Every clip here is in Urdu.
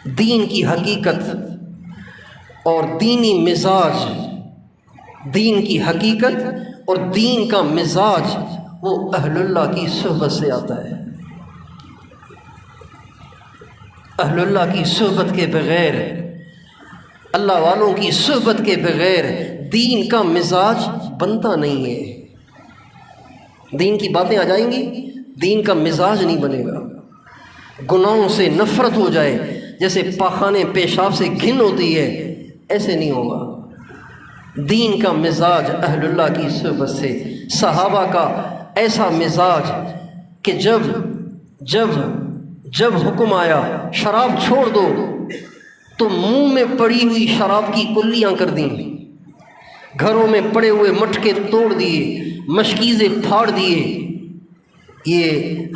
دین کی حقیقت اور دینی مزاج، دین کی حقیقت اور دین کا مزاج وہ اہل اللہ کی صحبت سے آتا ہے۔ اہل اللہ کی صحبت کے بغیر، اللہ والوں کی صحبت کے بغیر دین کا مزاج بنتا نہیں ہے۔ دین کی باتیں آ جائیں گی، دین کا مزاج نہیں بنے گا۔ گناہوں سے نفرت ہو جائے، جیسے پاخانے پیشاب سے گھن ہوتی ہے، ایسے نہیں ہوگا۔ دین کا مزاج اہل اللہ کی صحبت سے، صحابہ کا ایسا مزاج کہ جب حکم آیا شراب چھوڑ دو تو منہ میں پڑی ہوئی شراب کی کلیاں کر دیں، گھروں میں پڑے ہوئے مٹکے توڑ دیے، مشکیزیں پھاڑ دیے۔ یہ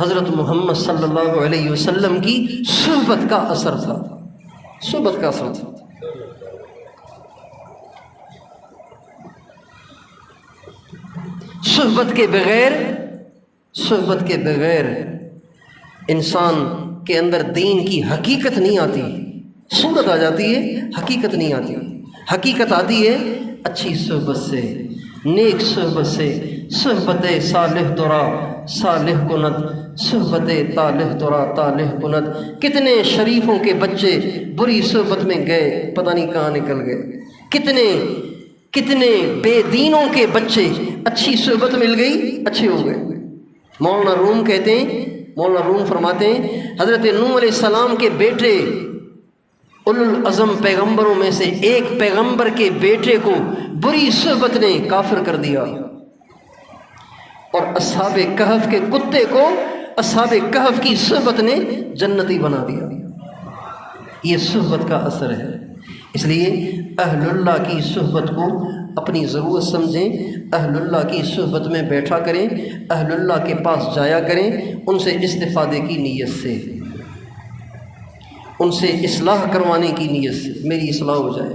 حضرت محمد صلی اللہ علیہ وسلم کی صحبت کا اثر تھا، صحبت کا اثر تھا۔ صحبت کے بغیر انسان کے اندر دین کی حقیقت نہیں آتی۔ صورت آ جاتی ہے، حقیقت نہیں آتی۔ حقیقت آتی ہے اچھی صحبت سے، نیک صحبت سے۔ صحبت صالح ترا صالح کند، صحبت طالح ترا طالح کند۔ کتنے شریفوں کے بچے بری صحبت میں گئے، پتہ نہیں کہاں نکل گئے۔ کتنے بے دینوں کے بچے اچھی صحبت مل گئی، اچھے ہو گئے۔ مولانا روم کہتے ہیں، مولانا روم فرماتے ہیں حضرت نوح علیہ السلام کے بیٹے، اولو العزم پیغمبروں میں سے ایک پیغمبر کے بیٹے کو بری صحبت نے کافر کر دیا، اور اصحاب کہف کے کتے کو اصحاب کہف کی صحبت نے جنتی بنا دیا۔ یہ صحبت کا اثر ہے۔ اس لیے اہل اللہ کی صحبت کو اپنی ضرورت سمجھیں، اہل اللہ کی صحبت میں بیٹھا کریں، اہل اللہ کے پاس جایا کریں، ان سے استفادے کی نیت سے، ان سے اصلاح کروانے کی نیت سے، میری اصلاح ہو جائے۔